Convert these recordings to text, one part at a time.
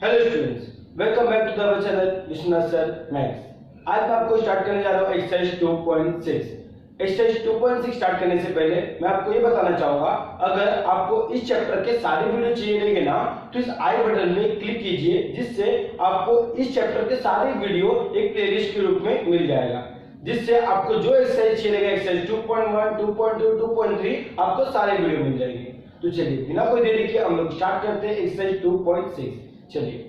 Hello students, welcome back to the channel Vishwanath sir maths. आज मैं आपको स्टार्ट करने जा रहा हूँ एक्सरसाइज 2.6। एक्सरसाइज 2.6 स्टार्ट करने से पहले मैं आपको ये बताना चाहूंगा, अगर आपको इस चैप्टर के सारे वीडियो चाहिए रहेंगे ना, तो इस आई बटन में क्लिक कीजिए, जिससे आपको इस चैप्टर के सारे वीडियो एक प्लेलिस्ट के रूप में मिल जाएगा, जिससे आपको जो एक्सरसाइज चाहिए रहेगा, एक्सरसाइज 2.1, 2.2, 2.3 आपको सारे वीडियो मिल जाएंगे। तो चलिए बिना कोई देरी के हम लोग स्टार्ट करते हैं एक्सरसाइज 2.6। चलिए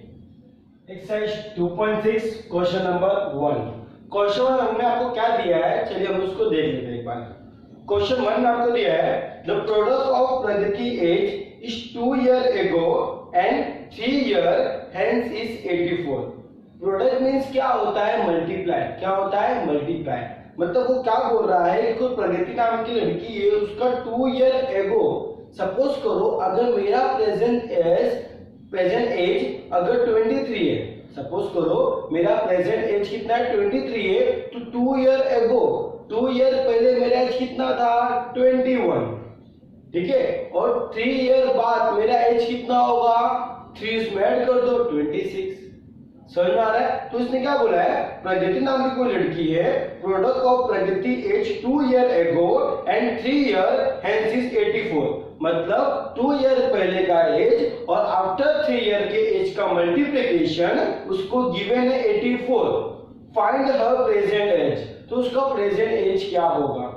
एक्सरसाइज 2.6 क्वेश्चन नंबर 1। क्वेश्चन 1 में आपको क्या दिया है, चलिए हम उसको देख लेते हैं एक बार। क्वेश्चन 1 में आपको दिया है the product of Pragati age is 2 year ago and 3 year hence is 84। Product means क्या होता है, मल्टीप्लाई। क्या होता है, मल्टीप्लाई। मतलब वो क्या बोल रहा है, कोई प्रगति नाम की लड़की है, उसका 2 ईयर एगो, सपोज करो अगर मेरा प्रेजेंट एज अगर 23 है, सपोज करो मेरा प्रेजेंट एज कितना है, 23 है, तो 2 ईयर एगो, 2 ईयर पहले मेरा एज कितना था, 21, ठीक है, और 3 ईयर बाद मेरा एज कितना होगा, 3 इसमें ऐड कर दो, 26। समझ में आ रहा है? तो इसने क्या बोला है, प्रगति नाम की कोई लड़की है, product of Pragati age 2 year ago and 3 year hence is 84। मतलब 2 ईयर पहले का एज और आफ्टर 3 ईयर के एज का मल्टीप्लिकेशन उसको गिवन है 84। Find her present age. तो उसका प्रेजेंट एज क्या होगा,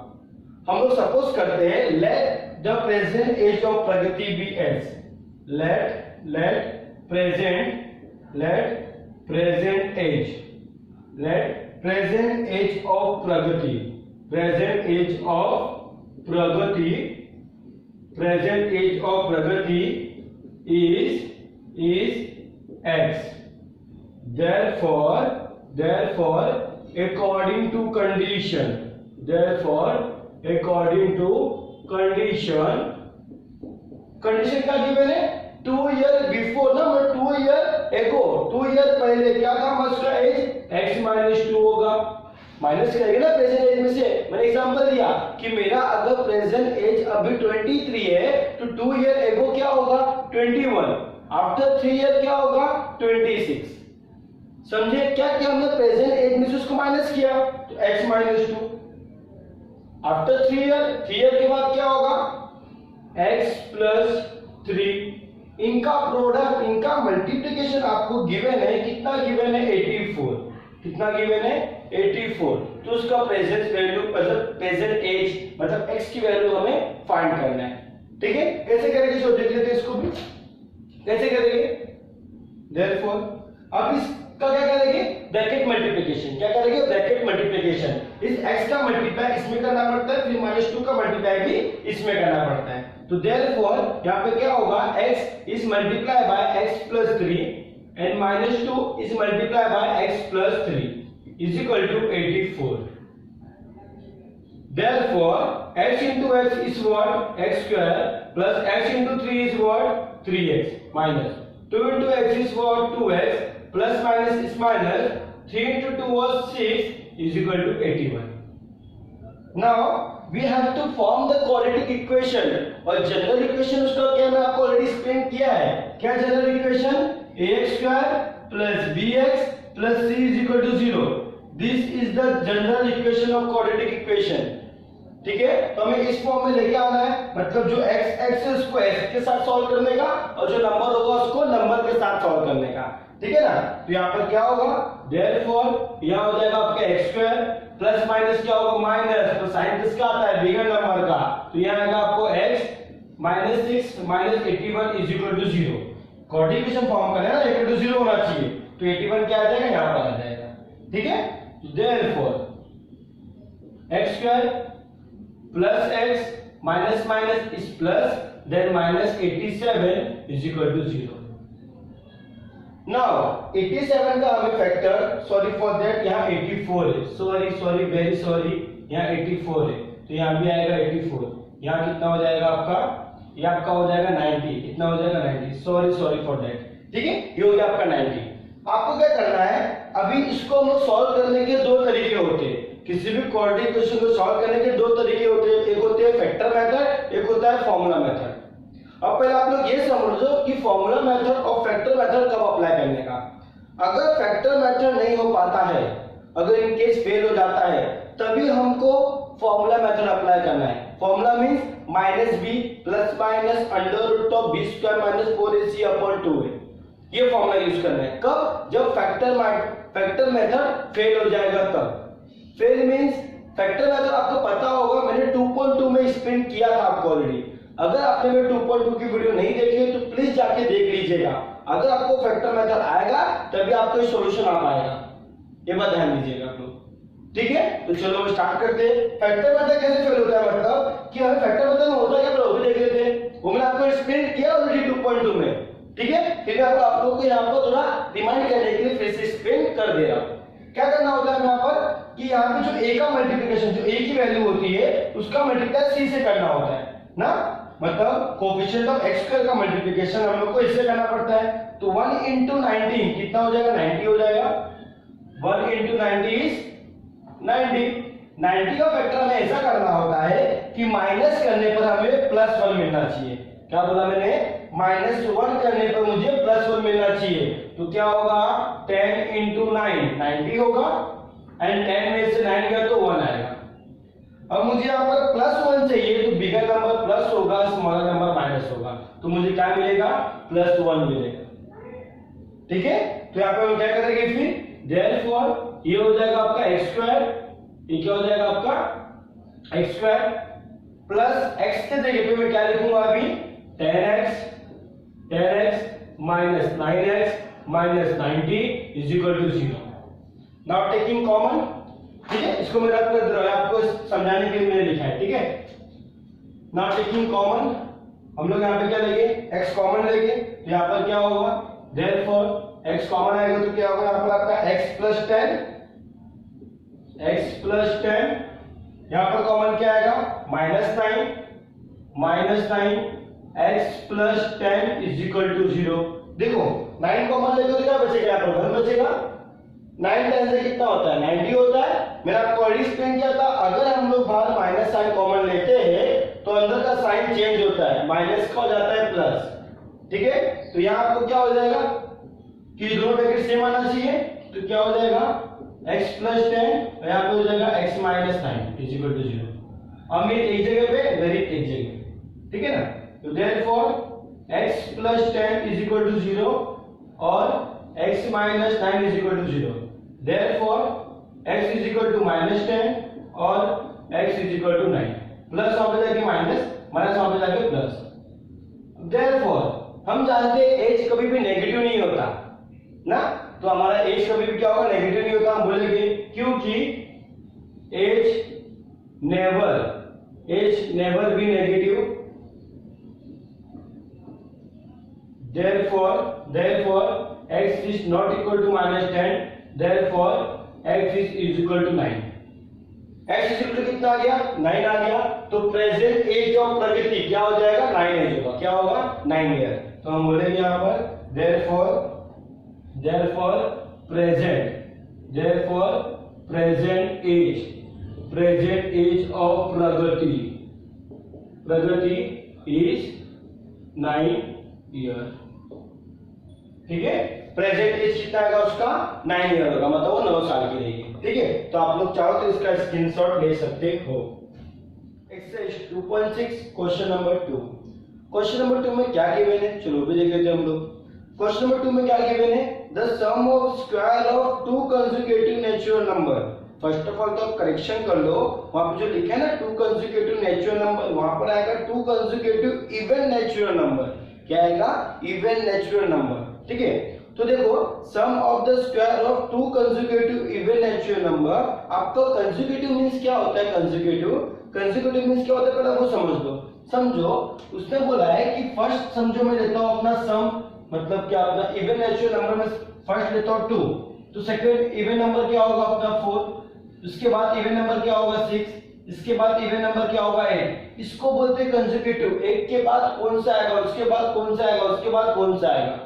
हम लोग सपोज करते हैं let the present age of Pragati be age. Let present age of Pragati is x। therefore according to condition क्या गिवन है, 2 ईयर बिफोर ना, 2 ईयर एगो, 2 ईयर पहले क्या था उसका एज, x-2 होगा। माइनस करेंगे ना प्रेजेंट एज में से। मैंने एग्जांपल दिया कि मेरा अगर प्रेजेंट एज अभी 23 है, तो 2 ईयर एगो क्या होगा, 21, आफ्टर 3 ईयर क्या होगा, 26। समझे क्या किया हमने, प्रेजेंट एज में से उसको माइनस किया, तो x-2। आफ्टर 3 ईयर के बाद क्या होगा, x+3। इनका प्रोडक्ट, इनका मल्टीप्लिकेशन आपको गिवन है, कितना गिवन है, 84। कितना गिवन है, 84। तो उसका प्रेजेंट वैल्यू मतलब प्रेजेंट एज मतलब x की वैल्यू हमें फाइंड करना है, ठीक है। कैसे करेंगे, जो देख लेते हैं इसको भी कैसे करेंगे। देयरफॉर अब इसका क्या करेंगे, ब्रैकेट मल्टीप्लिकेशन। क्या करेंगे, ब्रैकेट मल्टीप्लिकेशन। इस x का मल्टीप्लाई इसमें करना पड़ता है, फिर -2 का मल्टीप्लाई भी इसमें करना पड़ता है। तो देयरफॉर यहाँ पे क्या होगा, x is multiplied by x+3 and -2 is multiplied by x+3 is equal to 84. Therefore x into x is what, x square plus x into 3 is what, 3x minus 2 into x is what, 2x plus minus is minus 3 into 2 was 6 is equal to 81. Now we have to form the quadratic equation। और general equation उसका क्या मैं आपको already explain किया है। क्या general equation, ax² plus bx plus c is equal to 0। This is the general equation of quadratic equation, ठीक है। तो हमें इस फॉर्म में लेके आना है, मतलब जो x है उसको x के साथ सॉल्व करने का, और जो नंबर होगा उसको नंबर के साथ सॉल्व करने का, ठीक है ना। तो यहाँ पर क्या होगा, देयरफॉर यहाँ हो जाएगा आपका x² प्लस माइनस क्या होगा, माइनस, तो साइन किसका आता है, बिगर नंबर का, तो यहाँ आएगा आपको x -6 - 81 is equal to 0। Quadratic equation form करना है ना, इक्वल टू 0 होना चाहिए, तो 81 क्या आ जाएगा, यहाँ पर आ जाएगा, ठीक है। Therefore x² plus x minus minus is plus, then -87 is equal to 0। Now 87 का हमें फैक्टर, सॉरी फॉर दैट, यहाँ 84 है, सॉरी वेरी सॉरी, यहाँ 84 है, तो यहाँ भी आएगा 84। यहाँ कितना हो जाएगा आपका, ये आपका हो जाएगा 90। कितना हो जाएगा, 90, सॉरी फॉर दैट, ठीक है। ये हो गया आपका 90। आपको क्या करना है, अभी इसको हम सॉल्व करने के दो तरीके होते हैं। किसी भी क्वाड्रेटिक इक्वेशन को सॉल्व करने के दो तरीके होते हैं, एक होते हैं फैक्टर मेथड, एक होता है फॉर्मूला मेथड। अब पहले आप लोग ये समझो कि फॉर्मूला मेथड और फैक्टर मेथड कब अप्लाई करने का। अगर फैक्टर मेथड नहीं हो पाता है, अगर इन केस फेल हो जाता है, तभी हमको फॉर्मूला मेथड अप्लाई करना है। Formula means -b plus minus under root of b square minus 4ac upon 2 है। ये फॉर्मूला यूज करना है कब? जब फैक्टर मेथड फेल हो जाएगा तब। फेल मींस फैक्टर मेथड आपको पता होगा, मैंने 2.2 में एक्सप्लेन किया था आपको ऑलरेडी। अगर आपने मेरे 2.2 की वीडियो नहीं देखी है तो प्लीज जाके देख लीजिएगा। अगर आपको फैक्टर मेथड आएगा तभी आपको सॉल्यूशन आ पाएगा, ये बात ध्यान दीजिएगा आप लोग, ठीक है। तो चलो स्टार्ट करते हैं। फैक्टर मेथड कैसे फेल होता है, मतलब कि हमें फैक्टर मेथड में होता क्या वो भी देख लेते हैं। वो मैंने आपको एक्सप्लेन किया ऑलरेडी 2.2 में, ठीक है। फिर मैं आप लोगों को यहाँ पर थोड़ा रिमाइंड करने के लिए फिर से एक्सप्लेन कर दे रहा हूँ। क्या करना होता है यहाँ पर कि यहाँ पे जो a का मल्टीप्लिकेशन, जो a की वैल्यू होती है उसका मल्टीप्लाई c से करना होता है ना, मतलब कोएफिशिएंट ऑफ x स्क्वायर का मल्टीप्लिकेशन हम लोग को इससे करना पड़ता है। तो 1 into 19 कितना हो जाएगा? 90 हो जाएगा। 1 into 90 is 90। 90 का फैक्टर हमें ऐसा करना होता है कि माइनस करने पर हमें +1 मिलना चाहिए। क्या बोला मैंने? -1 करने पर मुझे +1 मिलना चाहिए। तो क्या होगा? 10 into 9 90 होगा, एंड 10 में से 9 गया तो 1 आएगा। अब मुझे यहाँ पर +1 चाहिए, तो बिगर नंबर प्लस होगा, स्मॉलर नंबर माइनस होगा, तो मुझे क्या मिलेगा? +1 मिलेगा, ठीक है। तो यहाँ पे हम क्या करेंगे फिर? देयरफॉर ये हो जाएगा आपका x स्क्वायर, ये क्या हो जाएगा आपका x स्क्वायर प्लस x के जगह पे मैं क्या लिखूंगा अभी? 10x minus 9x minus 90 is equal to 0। Now taking common, ठीक है, इसको मेरा आपको समझाने के लिए मैंने लिखा है, ठीक है। नाउ टेकिंग कॉमन, हम लोग यहाँ पे क्या लेंगे? x कॉमन लेंगे, तो यहाँ पर क्या होगा? देयरफॉर x कॉमन आएगा तो क्या होगा? यहाँ पर आपका x प्लस 10, यहाँ पर कॉमन क्या आएगा? -9 x plus 10 is equal to 0। देखो 9 कॉमन लेंगे तो क्या बचेगा? यहाँ पर 1 बचेगा। 9 10 से कितना होता है? 90 होता है। मैंने आपको ऑलरेडी एक्सप्लेन किया था, अगर हम लोग बाहर माइनस साइन कॉमन लेते हैं तो अंदर का साइन चेंज होता है, माइनस का हो जाता है प्लस, ठीक है। तो यहाँ आपको क्या हो जाएगा कि दोनों ब्रैकेट सेम आना चाहिए, तो क्या हो जाएगा? x प्लस 10 और यहाँ पे हो जाएगा x minus 9 is equal to 0। Amir एक जगह पे, गरीब एक जगह, ठीक है ना। तो therefore x plus 10 is equal to 0 और x minus 9 is equal to 0। Therefore x is equal to -10 और x is equal to 9। Plus वहां पे जाके माइनस, माइनस वहां पे जाके प्लस। देयरफॉर हम जानते हैं एज कभी भी नेगेटिव नहीं होता ना, तो हमारा एज कभी भी क्या होगा? नेगेटिव नहीं होता। हम बोलेंगे क्योंकि age never be negative. therefore x is not equal to -10, therefore x is equal to 9। x is equal to कितना आ गया? 9 आ गया। तो प्रेजेंट एज ऑफ प्रगति क्या हो जाएगा? 9 एज होगा। क्या होगा? 9 ईयर। तो हम बोलेंगे यहाँ पर therefore present age of Pragati is 9 year, ठीक है। प्रेजेंट एज कितना आएगा उसका? 9 ईयर होगा, मतलब वो 9 साल की रहेगी, ठीक है। तो आप लोग चाहो तो इसका स्क्रीनशॉट ले सकते हो। Exercise 2.6 question number 2। Question number 2 में क्या गिवन है, चलो भी देख लेते हैं हम लोग। क्वेश्चन नंबर 2 में क्या गिवन है? The sum of square of 2 consecutive natural number. First of all तो आप करेक्शन कर लो, वहां पे जो लिखा है ना 2 कंसेक्यूटिव नेचुरल नंबर, वहां पर आएगा 2 कंसेक्यूटिव इवन नेचुरल नंबर। क्या आएगा? इवन नेचुरल नंबर, ठीक है। तो देखो sum of the square of 2 consecutive even natural number. आपका कंसेक्यूटिव मींस क्या होता है? कंसेक्यूटिव मींस क्या होता है पहले वो समझ लो। समझो उसने बोला है कि फर्स्ट समझो मैं लेता हूं अपना सम, मतलब क्या अपना इवन नेचुरल नंबर में फर्स्ट लेता हूं 2, तो सेकंड इवन नंबर क्या होगा अपना 4, उसके बाद इवन नंबर क्या होगा 6, इसके बाद इवन नंबर क्या होगा 8। इसको बोलते हैं कंसेक्यूटिव। एक के बाद कौन सा आएगा, उसके बाद कौन सा आएगा, उसके बाद कौन सा आएगा,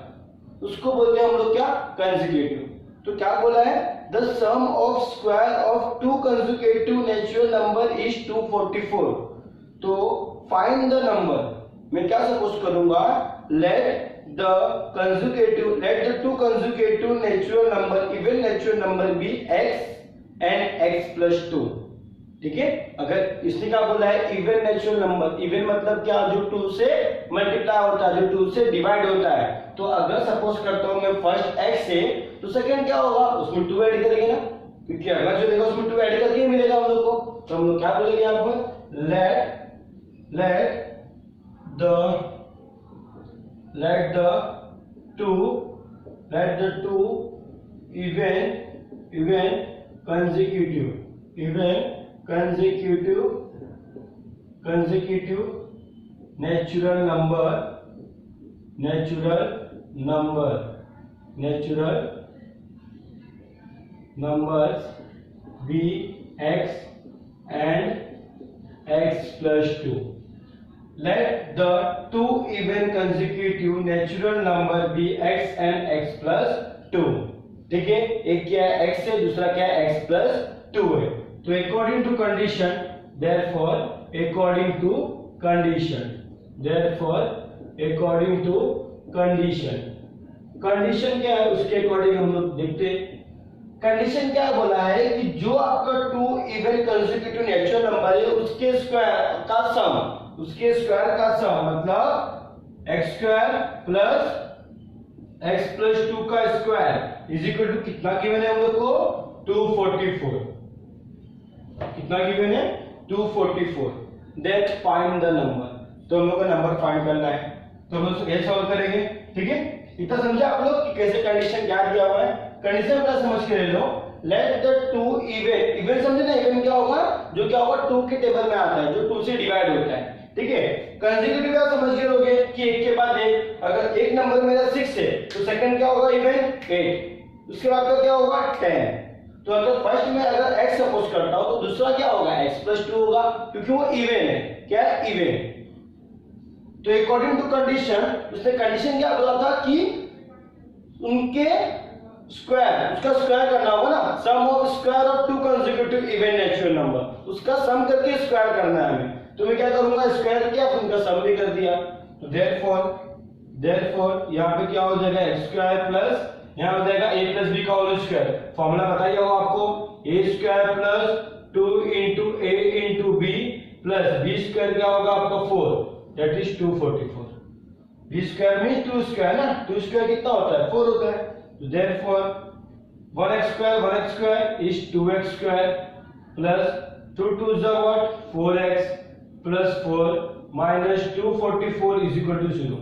उसको बोलते हैं हम लोग क्या? कंसेक्यूटिव। तो क्या बोला है? The sum of square of 2 consecutive natural number is 244। तो फाइंड द नंबर मैं क्या सपोज करूंगा, let the two conjugative natural number even natural number be x and x plus 2। ठीक है, अगर इसने क्या बोला है इवन नेचुरल नंबर, इवन मतलब क्या, जो 2 से मल्टीप्लाई होता है, जो 2 से डिवाइड होता है। तो अगर सपोज करता हूं मैं फर्स्ट x से, तो सेकंड क्या होगा, उसमें 2 ऐड करेंगे ना, क्योंकि अगला जो देगा उसमें 2 ऐड करके ही मिलेगा हम लोग को। तो हम लोग क्या बोलेंगे यहाँ पर, late the two even consecutive natural numbers be x and x plus 2. Let the two even consecutive natural number be x and x plus 2. ठीक है, एक क्या है x है, दूसरा क्या है x plus 2 है। तो according to condition, therefore according to condition क्या है, उसके अकॉर्डिंग हम लोग देखते हैं। कंडीशन क्या बोला है कि जो आपका 2 इवन कंसेक्यूटिव नेचुरल नंबर है उसके स्क्वायर का सम मतलब x square plus x plus 2 का स्क्वायर इज इक्वल टू कितना गिवन है हम लोग को, 244। कितना गिवन है, 244। देन फाइंड द नंबर, तो हम लोग को नंबर फाइंड करना है, तो हम लोग कैसे सॉल्व करेंगे। ठीक है, इतना समझे आप लोग कि कैसे कंडीशन क्या दिया हुआ है। कंडीशन अपना समझ के ले लो, लेट द टू इवन समझे ना, इवन क्या होगा, जो क्या होगा 2 के टेबल में आता है, जो 2 से डिवाइड होता है। ठीक है, कंसेक्यूटिव क्या समझ के लोगे कि एक के बाद एक, अगर एक नंबर मेरा 6 है तो सेकंड क्या होगा इवन 8, उसके बाद का क्या होगा 10। तो अगर फर्स्ट में अगर x सपोज करता हूं तो दूसरा क्या होगा x प्लस 2 होगा, क्योंकि वो इवन है। क्या है, इवन। तो अकॉर्डिंग टू कंडीशन, उसने कंडीशन क्या बोला था कि उनके स्क्वायर, उसका स्क्वायर करना होगा ना, sum of square of 2 consecutive even natural number, उसका सम करके स्क्वायर करना है हमें। तो मैं क्या करूंगा, स्क्वायर किया फिर उनका सम भी कर दिया। तो देयरफॉर यहाँ पे क्या हो जाएगा, x स्क्वायर प्लस यहाँ हो जाएगा a प्लस b का होल स्क्वायर। फॉर्मूला बताइए होगा आपको, a square plus 2 into a into b plus b square क्या होगा आपका 4, that is 244। b square means 2 square ना, 2 स्क्वायर कितना होता है, 4 होता है। तो therefore 1x square is 2x square plus 2 2 is what 4x plus 4 minus 244 is equal to 0.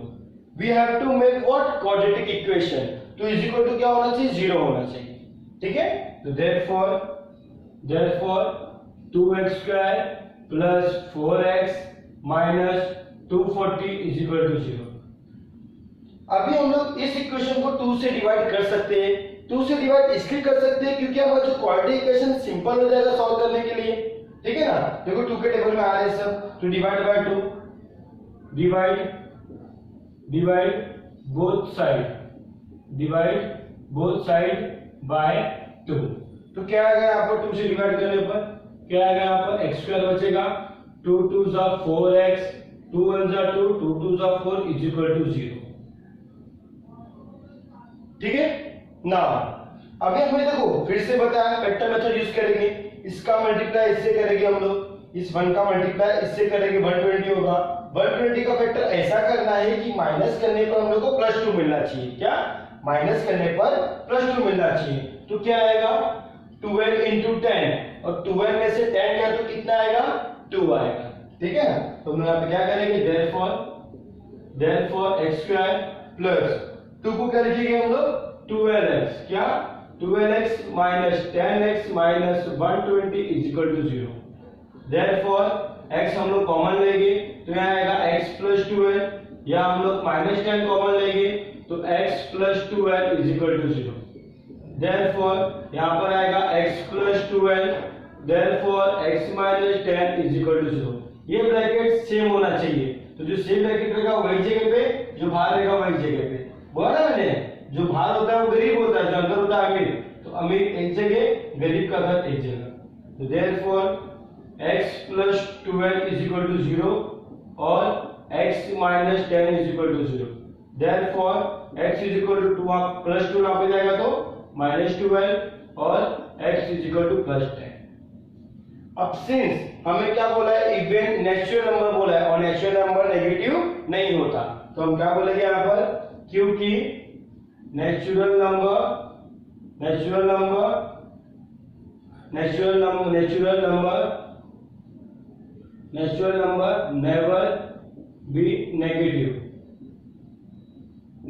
We have to make what, quadratic equation. तो is equal to क्या होना चाहिए, 0 होना चाहिए। ठीक है, तो therefore 2x square plus 4x minus 240 is equal to 0। अभी हम लोग इस इक्वेशन को 2 से डिवाइड कर सकते हैं। 2 से डिवाइड इसलिए कर सकते हैं क्योंकि हमारा जो क्वाड्रेटिक इक्वेशन सिंपल हो जाएगा सॉल्व करने के लिए। ठीक है ना, देखो 2 के टेबल में आ रहे हैं सब, तो divide by 2, divide both side by 2। तो क्या आएगा यहाँ पर 2 से डिवाइड करने पर, क्या आएगा यहाँ पर x स्क्वायर बचेगा, 2 2 जा 4x, 2 1 जा 2, 2 2 जा 4 इज इक्वल टू 0। ठीक है ना, अभी हमें देखो फिर से बताया वेक्टर मेथड यूज करेंगे, इसका मल्टीप्लाई इससे करेंगे हम लोग, इस 1 का मल्टीप्लाई इससे करेंगे 120 होगा। 120 का फैक्टर ऐसा करना है कि माइनस करने पर हम लोग को +2 मिलना चाहिए। क्या, माइनस करने पर +2 मिलना चाहिए। तो क्या आएगा 12 into 10 और 12 में से 10 गया तो कितना आएगा, 2 आएगा। ठीक है, तो हम लोग यहाँ पे क्या करेंगे, therefore x स्क्वायर प्लस 2 को क्या लिखेंगे हम लोग, 12x। क्या, 12x minus 10x minus 120 is equal to 0। Therefore x हम लोग कॉमन लेंगे तो यहाँ आएगा x plus 12, या हम लोग -10 कॉमन लेंगे तो x plus 12 is equal to 0। Therefore यहाँ पर आएगा x plus 12, therefore x minus 10 is equal to 0। ये ब्रैकेट सेम होना चाहिए, तो जो सेम ब्रैकेट रहेगा वही जगह पे, जो बाहर रहेगा वही जगह पे। बोला ना मैंने, जो बाहर होता है वो गरीब होता है, जो अंदर होता है अमीर। तो अमीर एक जगह, गरीब का घर एक जगह। तो therefore x plus 12 is equal to 0 और x minus 10 is equal to 0. Therefore x is equal to 2, आप प्लस 2 यहाँ पे जाएगा तो माइनस 12 और x is equal to plus 10. अब सिंस हमें क्या बोला है, इवन नेचुरल नंबर बोला है और नेचुरल नंबर नेगेटिव नहीं होता, तो हम क्या बोलेंगे यहाँ पर, क्योंकि natural number never be negative.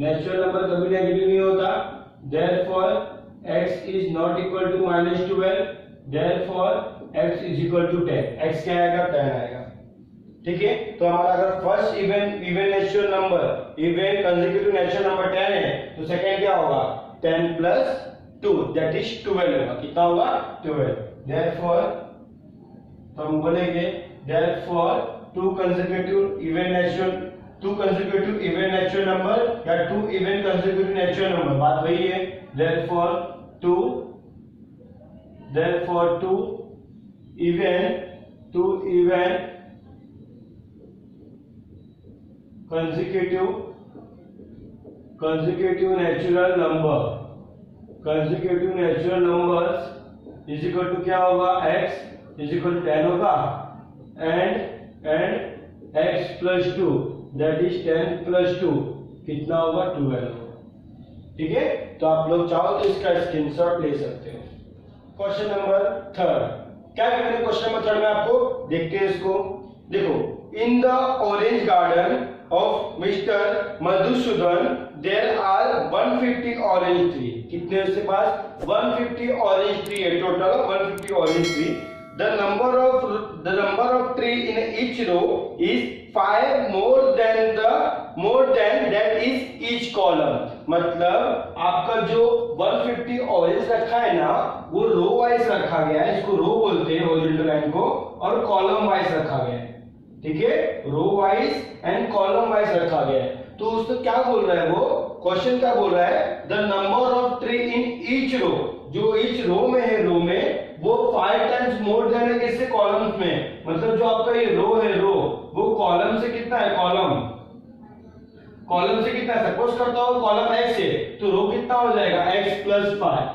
Natural number कभी नेगेटिव नहीं होता. Therefore x is not equal to minus 12. Therefore x is equal to 10. x क्या आएगा, 10 आएगा. ठीक है, तो हमारा अगर first even natural number, even consecutive natural number 10 है, तो सेकंड क्या होगा, 10 प्लस 2 दैट इज 12 होगा. कितना होगा, 12. Therefore तो हम बोलेंगे therefore two consecutive even natural number या two even consecutive natural number, बात वही है. therefore two even consecutive natural numbers is equal to क्या होगा, x is equal to 10 होगा and x plus 2 that is 10 plus 2 कितना होगा, 12. ठीक है, तो आप लोग चाहो तो इसका स्क्रीनशॉट ले सकते हो. क्वेश्चन नंबर 3, क्या कहते हैं क्वेश्चन नंबर 3 में, आपको देखते हैं इसको. देखो, in the orange garden of mister Madhusudan there are 150 orange tree. कितने उसके पास, 150 ऑरेंज ट्री है, total 150 orange tree. The number of tree in each row is 5 more than that is each column. मतलब आपका जो 150 ऑरेंज रखा है ना, वो रो वाइज रखा गया है. इसको रो बोलते हैं हॉरिजॉन्टल लाइन को, और कॉलम वाइज रखा गया है. ठीक है, row wise and column wise रखा गया है. तो उसको क्या बोल रहा है, वो क्वेश्चन क्या बोल रहा है, the number of tree in each row, जो ईच रो में है, रो में वो 5 टाइम्स मोर देन है किससे, कॉलम्स में. मतलब जो आपका ये रो है, रो वो कॉलम से कितना है, कॉलम से कितना है, सपोज करता हूं कॉलम x है, तो रो कितना हो जाएगा, x प्लस 5.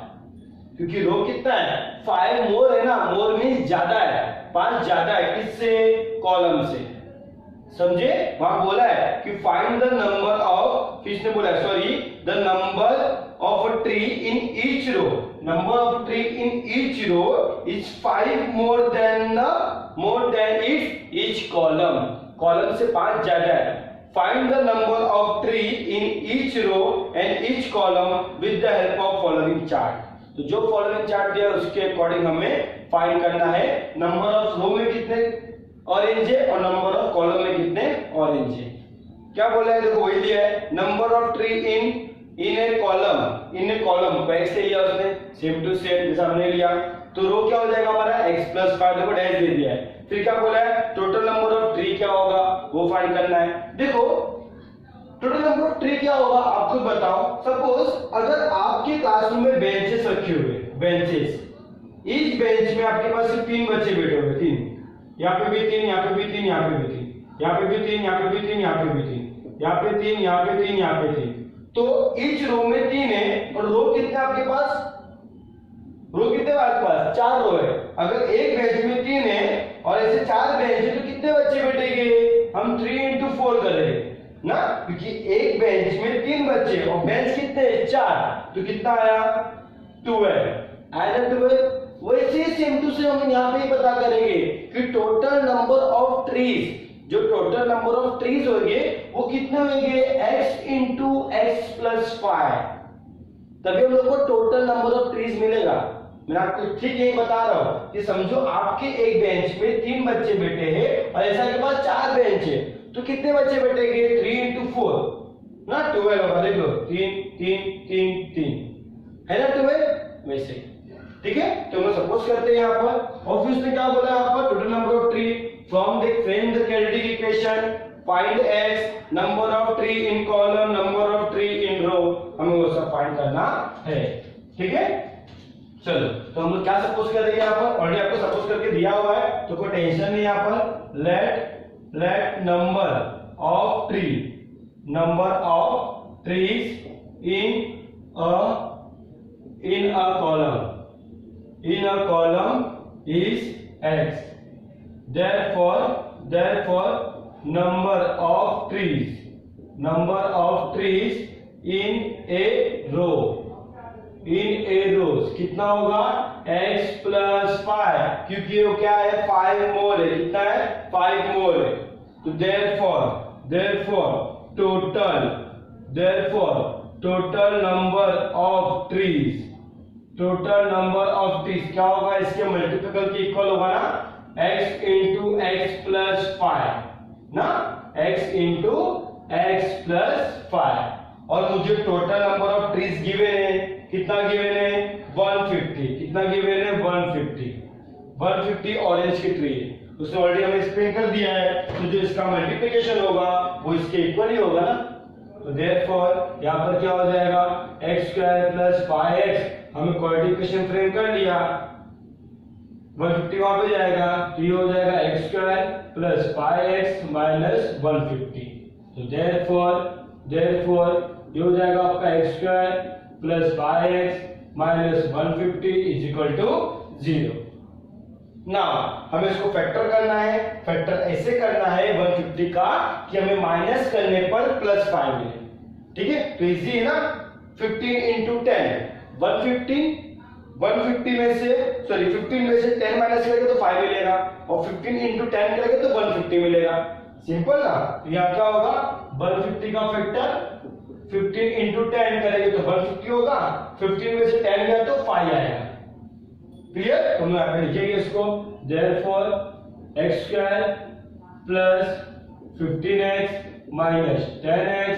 क्योंकि रो कितना है, 5 मोर है ना, मोर मींस ज्यादा है, 5 ज्यादा है किससे, कॉलम से. समझे, वहां बोला है कि फाइंड द नंबर ऑफ, किसने बोला है, sorry, the number of a tree in each row. Number of tree in each row is 5 more than each column. Column से 5 ज्यादा है. Find the number of tree in each row and each column with the help of following chart. तो जो following chart दिया उसके according हमें find करना है नंबर ऑफ रो में कितने ऑरेंज है और नंबर ऑफ कॉलम में कितने ऑरेंज है. क्या बोला है, देखो वही दिया है, number of tree in A column back से लिया उसने, सेम टू सेम जैसा हमने लिया. तो रो क्या हो जाएगा हमारा, x प्लस 5, देखो डैश दे दिया है. फिर क्या बोला है, टोटल नंबर ऑफ ट्री क्या होगा, वो फाइंड करना है. देखो टोटल नंबर ऑफ ट्री क्या होगा, आप खुद बताओ. सपोज अगर आपके क्लासरूम में बेंचेस रखे हुए, बेंचेस, इस बेंच में आपके पास सिर्फ 3 बच्चे बैठे हुए, 3, यहाँ पे भी 3, यहाँ पे भी 3, यहाँ पे भी 3, यहाँ पे भी 3, यहाँ पे भी 3, यहाँ पे भी 3, यहाँ पे 3, यहाँ पे 3, यहाँ पे 3. तो इच रो में 3 है और रो कितने आपके पास, रो कितने आपके पास, 4 रो है. अगर एक बेंच में 3 है और ऐसे 4 बेंच है, तो कितने बच्चे बैठेंगे, हम 3 into 4 कर रहे हैं ना, क्योंकि एक बेंच में 3 बच्चे और बेंच कितने, 4, तो कितना आया, 12. आया 12. वैसे सेम टू सेम हम यहाँ पे ही पता करेंगे कि टोटल नंबर ऑफ ट्रीज, जो टोटल नंबर ऑफ ट्रीज होंगे वो कितने होंगे, x into x plus 5. तभी हम लोग को टोटल नंबर ऑफ ट्रीज मिलेगा. मैं आपको ठीक यही बता रहा हूं कि समझो आपके एक बेंच में 3 बच्चे बैठे हैं और ऐसा के पास 4 बेंच है, तो कितने बच्चे बैठेंगे, 3 into 4 ना, 12 होगा. देख लो 3 3 3 3 है ना, 12 वैसे. ठीक है, तो हम सपोज करते हैं यहाँ पर, और फिर उसने क्या बोला यहाँ पर, total number of tree from the quadratic equation find x number of tree in column, number of tree in row, हमें वो सब फाइंड करना है. ठीक है, चलो तो हम लोग क्या सपोज कर रहे हैं यहाँ पर, ऑलरेडी आपको सपोज करके दिया हुआ है तो कोई टेंशन नहीं. यहाँ पर let number of tree, number of trees in a column is x. Therefore number of trees in a row कितना होगा x प्लस 5, क्योंकि वो क्या है 5 मोल है, कितना है 5 मोल है। तो therefore total number of trees क्या होगा, इसके मल्टीपल के इक्वल होगा ना, x इंटू x प्लस 5 ना, x इंटू x प्लस 5। और मुझे total number of trees given है, कितना गिवन है 150, कितना गिवन है 150 ऑरेंज की ट्री है, उसने ऑलरेडी हमें एक्सप्लेन कर दिया है। तो जो इसका मल्टीप्लिकेशन होगा वो इसके इक्वल ही होगा ना। तो देयरफॉर यहाँ पर क्या हो जाएगा x स्क्वायर प्लस 5x, हमें क्वाड्रेटिक इक्वेशन फ्रेम कर लिया, 150 वहां पे जाएगा तो ये हो जाएगा x square plus 5x minus 150। तो देयरफॉर ये हो जाएगा आपका x square plus 5x minus 150 is equal to 0। ना हमें इसको फैक्टर करना है, फैक्टर ऐसे करना है 150 का कि हमें माइनस करने पर प्लस 5 मिले, ठीक है। तो इजी है ना, 15 इंटू 10 150 में से 10 माइनस करेंगे तो 5 मिलेगा, और 15 इंटू 10 करेंगे तो 150 मिलेगा, सिंपल ना। तो यहाँ क्या होगा 150 का फैक्टर 15 इंटू 10 करेंगे तो 150 होगा, 15 में से 10 गया तो 5 आएगा, क्लियर। तो हम यहाँ पे लिखेंगे इसको, therefore x square plus 15x minus 10x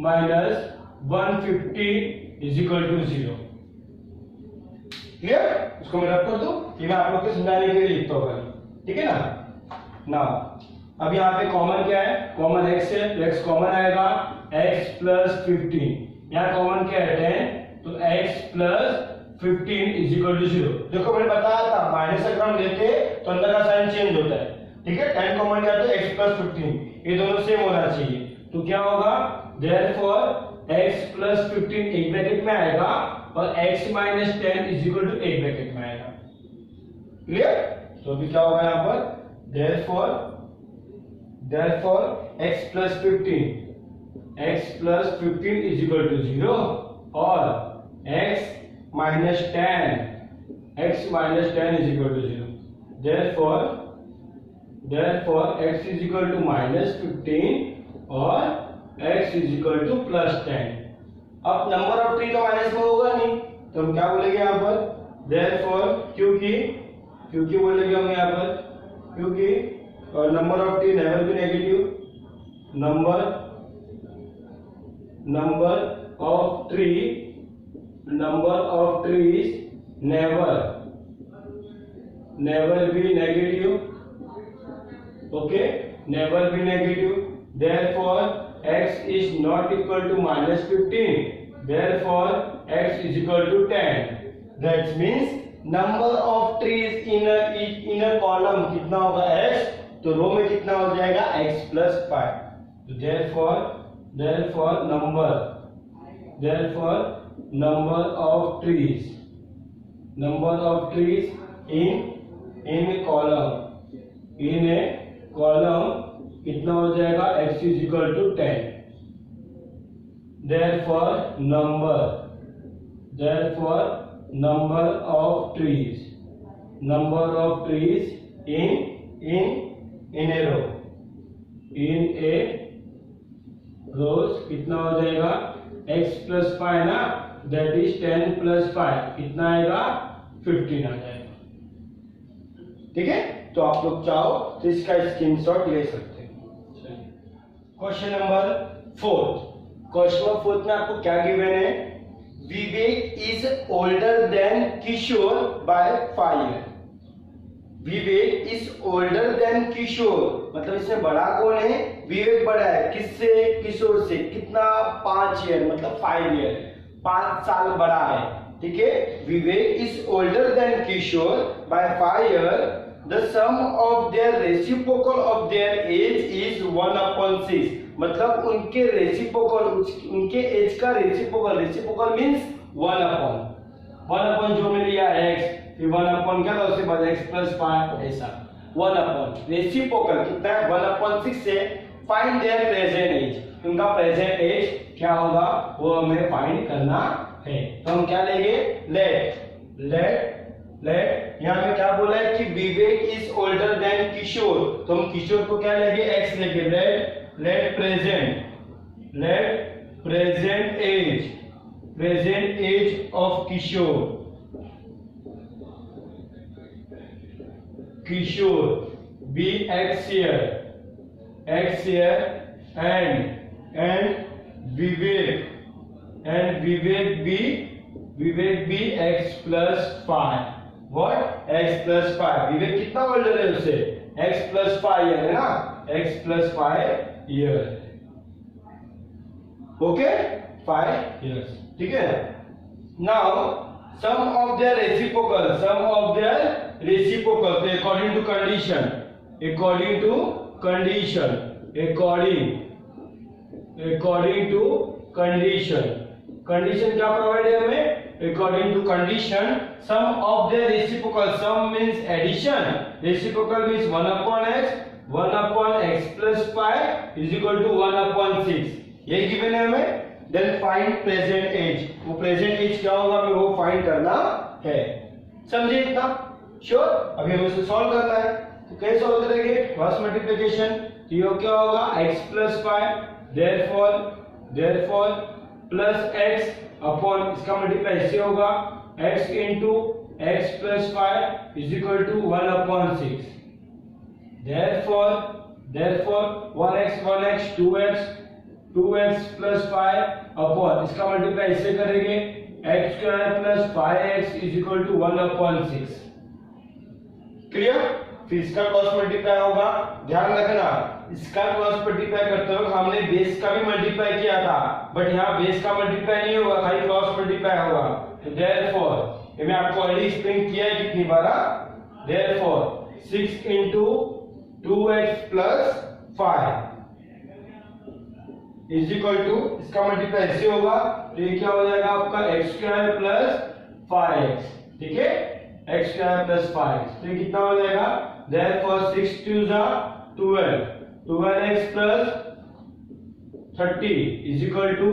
minus 150 is equal to 0, clear. इसको मैं रख कर दूं, ये मैं आप लोग को समझाने के लिए लिखता हूँ, ठीक है ना। अब यहाँ पे कॉमन क्या है, कॉमन x है, तो x कॉमन आएगा, x प्लस 15, यहाँ कॉमन क्या है 10, तो x plus 15 is equal to 0। देखो मैंने बताया था माइनस अगर हम लेते तो अंदर का साइन चेंज होता है, ठीक है। 10 कॉमन गया तो x प्लस 15, ये दोनों सेम होना चाहिए। तो क्या होगा, देयरफॉर x प्लस 15 एक ब्रैकेट में आएगा और x minus 10 is equal to एक ब्रैकेट में आएगा, क्लियर। तो अभी क्या होगा यहाँ पर, therefore x plus 15 is equal to 0 और x minus 10 is equal to 0। Therefore x is equal to minus 15 और x is equal to plus 10। अब नंबर ऑफ ट्री तो माइनस में होगा नहीं, तो हम क्या बोलेंगे यहाँ पर, देयरफॉर क्योंकि बोलेंगे हम यहाँ पर, क्योंकि number of tree never be negative, number of trees never be negative, okay, never be negative। therefore x is not equal to minus 15, therefore x is equal to 10। that means number of trees in a column कितना होगा x, तो रो में कितना हो जाएगा x plus 5। तो therefore number of trees in a column कितना हो जाएगा x is equal to 10। therefore number of trees in a rows कितना हो जाएगा x प्लस 5 ना, दैट इज 10 प्लस 5 कितना आएगा 15 आ जाएगा, ठीक है। तो आप लोग चाहो तो इसका स्क्रीनशॉट ले सकते हैं। क्वेश्चन नंबर 4 में आपको क्या गिवन है, Vivek is older than Kishore by 5 year. Vivek is older than Kishore, मतलब इसमें बड़ा कौन है, विवेक बड़ा है किससे, किशोर से, कितना 5 ईयर, मतलब 5 ईयर, 5 साल बड़ा है, ठीक है। Vivek is older than Kishore by 5 year, the sum of their reciprocal of their age is 1/6। मतलब उनके रेसिप्रोकल, उनके एज का रेसिप्रोकल, रेसिप्रोकल मींस 1 अपॉन जो में लिया x, फिर 1 अपॉन क्या था उसके बाद x प्लस 5, ऐसा 1 अपॉन रेसिप्रोकल कितना है 1/6 से फाइंड देयर प्रेजेंट एज, उनका प्रेजेंट एज क्या होगा वो हमें फाइंड करना है। तो हम क्या लेंगे, लेट यहाँ पे क्या बोला है कि Vivek is older than Kishore, तो हम किशोर को क्या लेंगे x लेंगे, let present age of Kishore be x here and Vivek be x plus 5, what x plus 5, विवेक कितना ओल्डर है उससे, x plus 5 ईयर है ना, x plus 5 year, okay 5 years, ठीक है। Now sum of their reciprocal, तो अकॉर्डिंग टू कंडीशन क्या provide है हमें, according to condition sum of their reciprocal, sum means addition, reciprocal means 1/x plus 5 is equal to 1/6, यही given है हमें। Then find present as, वो present as क्या होगा हमें वो फाइंड करना है, समझे इतना, श्योर। अभी हमें इसे सॉल्व करना है, तो कैसे सॉल्व करेंगे, क्रॉस मल्टीप्लिकेशन, तो ये क्या होगा x plus 5, therefore plus x upon इसका मल्टीप्लाई इससे होगा x into x plus 5 is equal to 1/6, therefore 1x 2x plus 5 upon इसका मल्टीप्लाई इससे करेंगे x square plus 5x is equal to 1/6, clear. फिर इसका क्रॉस मल्टीप्लाई होगा, ध्यान रखना इसका क्रॉस मल्टीप्लाई करते वक्त हमने बेस का भी मल्टीप्लाई किया था, बट यहाँ बेस का मल्टीप्लाई नहीं होगा, खाली क्रॉस मल्टीप्लाई होगा। तो देयरफॉर ये मैं आपको ऑलरेडी एक्सप्लेन किया है कितनी बार, therefore 6 into 2x plus 5 is equal to इसका मल्टीप्लाई ऐसे होगा, तो ये क्या हो जाएगा आपका x square plus 5x, ठीक है, x square plus 5, तो ये कितना हो जाएगा, therefore 6 2s are 12x plus 30 is equal to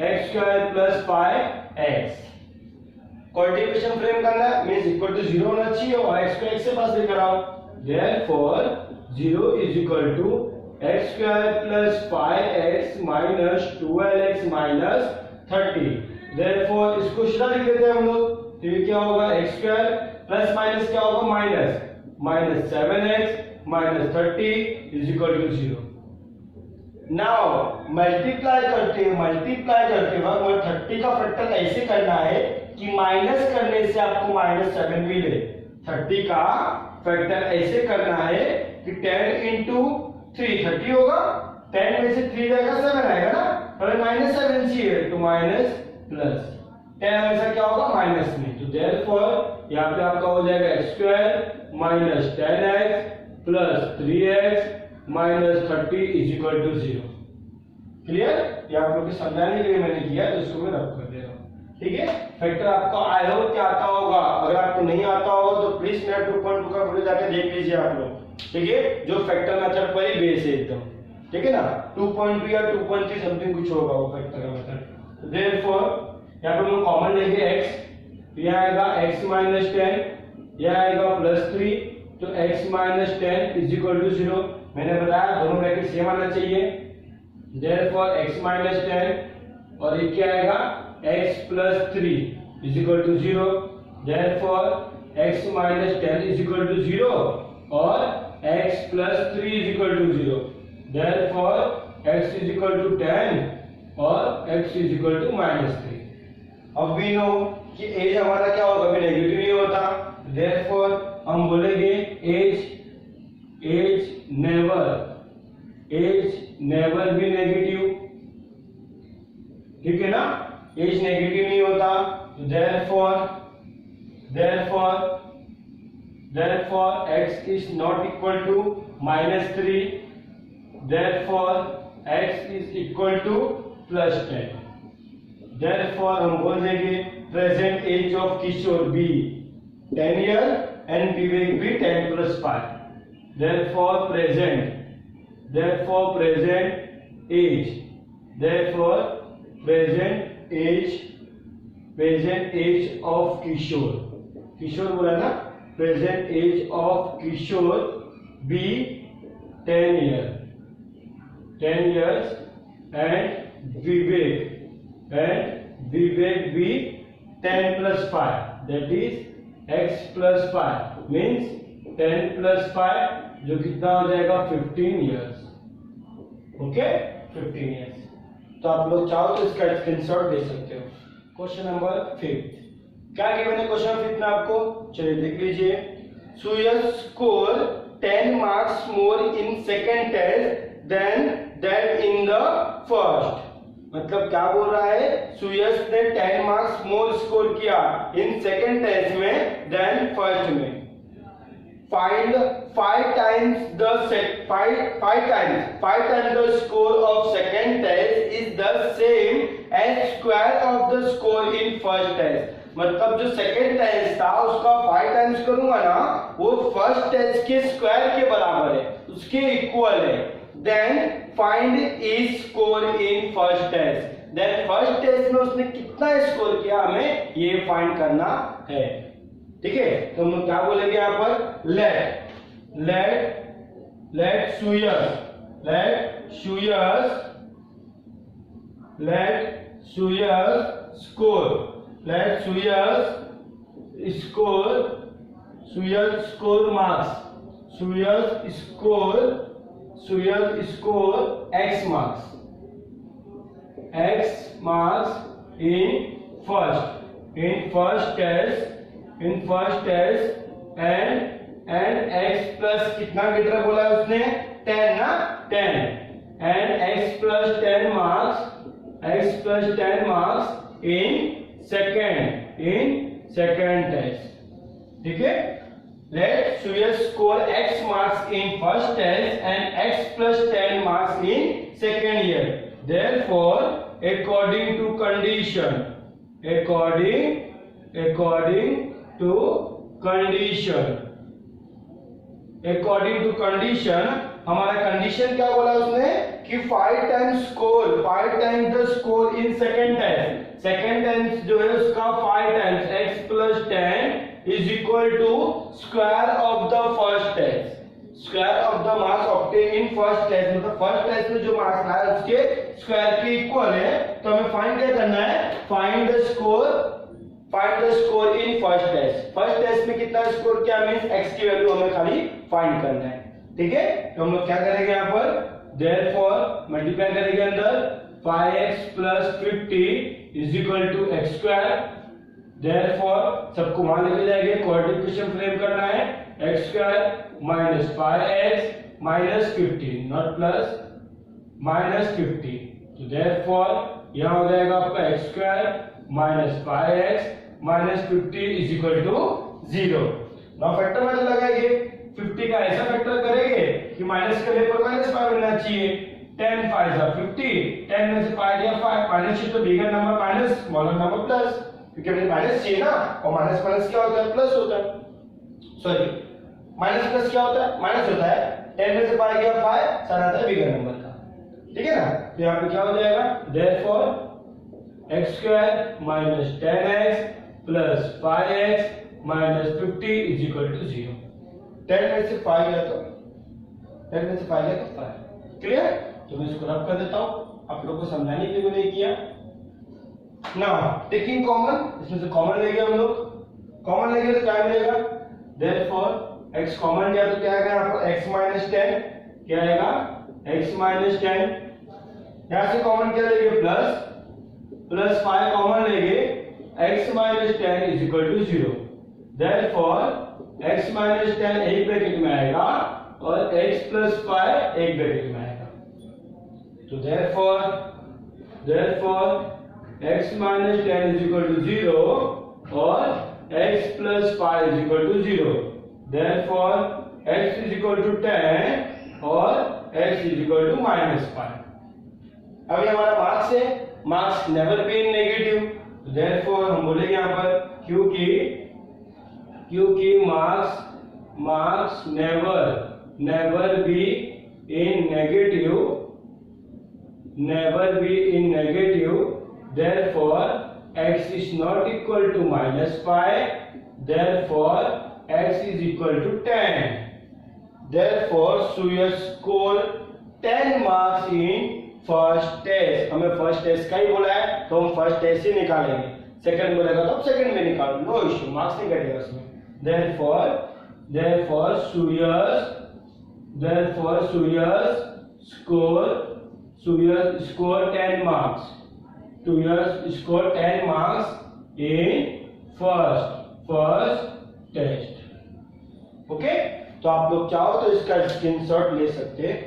x square plus 5x। Quantification frame करना है मींस इक्वल टू 0 होना चाहिए और x को x से पास लेकर आओ, therefore 0 is equal to x square plus 5x minus 12x minus 30, therefore इसको सीधा लिख देते हैं हम लोग, तो ये क्या होगा x square प्लस माइनस क्या होगा minus 7x minus 30 is equal to 0। Now multiply करते वक्त 30 का फैक्टर ऐसे करना है कि माइनस करने से आपको -7 मिले, 30 का फैक्टर ऐसे करना है कि 10 into 3 30 होगा, 10 में से 3 जाएगा 7 आएगा ना, और -7 चाहिए तो माइनस प्लस 10 हमेशा क्या होगा माइनस में, तो देयरफॉर यहाँ पे आपका हो जाएगा x square minus 10x plus 3x minus 30 is equal to 0। Clear, ये आप लोग को समझाने के लिए मैंने किया, तो इसको मैं रब कर दे रहा हूँ, ठीक है। फैक्टर आपको आई होप कि आता होगा, अगर आपको नहीं आता होगा तो प्लीज मेरा 2.2 का वीडियो जाके देख लीजिए आप लोग, ठीक है, जो फैक्टर मेथड पर ही बेस है एकदम, ठीक है ना, 2.2 या 2.3 समथिंग कुछ होगा वो फैक्टर का मेथड। देयरफॉर यहाँ पे हम कॉमन लेंगे x, यहाँ आएगा x माइनस 10, यहाँ आएगा प्लस 3, तो x minus 10 is equal to 0। मैंने बताया दोनों ब्रैकेट सेम आना चाहिए, देयरफॉर x माइनस 10 और ये क्या आएगा x plus 3 is equal to 0, therefore x minus 10 is equal to 0 और x plus 3 is equal to 0, therefore x is equal to 10 और x इज इक्वल टू -3। अब वी नो कि एज हमारा क्या होगा, कभी नेगेटिव नहीं होता, देयरफॉर हम बोलेंगे एज नेवर बी नेगेटिव, ठीक है ना, एज नेगेटिव नहीं होता, therefore x is not equal to -3, therefore x is equal to +10। Therefore हम बोल देंगे present age of Kishore be 10 year and Vivek भी 10 + 5। Therefore present age of Kishore बोला ना, present age of Kishore be 10 years and Vivek भी 10 + 5, that is x + 5 means 10 + 5 जो कितना हो जाएगा 15 years। Okay 15 years। तो आप लोग चाहो तो इसका स्क्रीनशॉट ले सकते हो। क्वेश्चन नंबर 5 क्या गिवन है क्वेश्चन 5 में आपको, चलिए देख लीजिए। Suyash score 10 marks more in second test than that in the first. मतलब क्या बोल रहा है, सुयश ने 10 मार्क्स मोर स्कोर किया इन सेकंड टेस्ट में देन फर्स्ट में। Find 5 times the score of second test is the same as square of the score in first test। मतलब जो सेकंड टेस्ट था उसका 5 टाइम्स करूंगा ना, वो फर्स्ट टेस्ट के स्क्वायर के बराबर है, उसके इक्वल है। Then find is score in first test. Then first test में उसने कितना स्कोर किया हमें ये फाइंड करना है। ठीक है, तो हम क्या बोलेंगे यहाँ पर, let Suyash score x marks in first test and x plus कितना मीटर बोला है उसने, 10 ना, 10 and x plus 10 marks in second test। ठीक है, let Suyash score x marks in first test and x plus 10 marks in second year। Therefore according to condition हमारा condition क्या बोला उसने कि 5 times the score in second test जो है उसका 5 times x plus 10 is equal to square of the first test, square of the marks obtained in first test। मतलब first test में जो मार्क्स लाया उसके स्क्वायर के इक्वल है। तो हमें फाइंड क्या करना है, find the score in first test. First test में कितना स्कोर किया मींस x की वैल्यू हमें खाली फाइंड करना है। ठीक है, तो हम लोग क्या करेंगे यहाँ पर, देयरफॉर मल्टीप्लाई करेंगे अंदर 5x plus 50 is equal to x square। Therefore सबको वहां लेके जाएंगे, क्वाड्रेटिक इक्वेशन फ्रेम करना है, x square minus 5x minus 50 not plus minus 50। तो देयरफॉर यहाँ हो जाएगा आपका x square minus 5x minus 50 is equal to 0। Now factor में लगाएंगे, 50 का ऐसा फैक्टर करेंगे कि माइनस करने पर -5 मिलना चाहिए। 10 5 जा 50, 10 में से 5 गया 5, माइनस तो bigger number minus, smaller number plus, क्योंकि हमें माइनस चाहिए ना, और माइनस माइनस क्या होता है, प्लस होता है। सॉरी, माइनस प्लस क्या होता है, माइनस होता है। 10 में से 5 गया 5, सारा आता है बिगर नंबर का। ठीक है ना, तो यहाँ पे क्या हो जाएगा, therefore x square minus 10x plus 5x minus 50 is equal to 0। 10 में से 5 गया तो 5। क्लियर? तो मैं इसको रब कर देता हूँ, आप लोगों को समझाने के लिए नहीं किया। नाउ टेकिंग कॉमन, इसमें से कॉमन लेंगे हम लोग, कॉमन लेंगे तो क्या मिलेगा, देयरफॉर x कॉमन लिया तो क्या आएगा आपको x minus 10, क्या आएगा x minus 10। यहाँ से कॉमन क्या लेंगे, प्लस 5 कॉमन लेंगे, x minus 10 is equal to 0। Therefore x minus 10 एक ब्रैकेट में आएगा और x plus 5 एक ब्रैकेट में आएगा। तो therefore x minus 10 is equal to 0 और x plus 5 is equal to 0। Therefore x is equal to 10 और x is equal to -5। अब ये हमारा मार्क्स है, marks never be in negative, therefore हम बोलेंगे यहाँ पर क्योंकि marks never be in negative, therefore x is not equal to -5, therefore x is equal to 10, therefore Surya score 10 marks in first test. हमें फर्स्ट टेस्ट का ही बोला है तो हम फर्स्ट टेस्ट ही निकालेंगे, सेकंड बोलेगा तो सेकंड में निकालो, नो इश्यू, मार्क्स नहीं कटेगा उसमें। therefore Surya score 10 marks, score 10 marks in first test। Okay, तो आप लोग चाहो तो इसका स्क्रीनशॉट ले सकते हैं।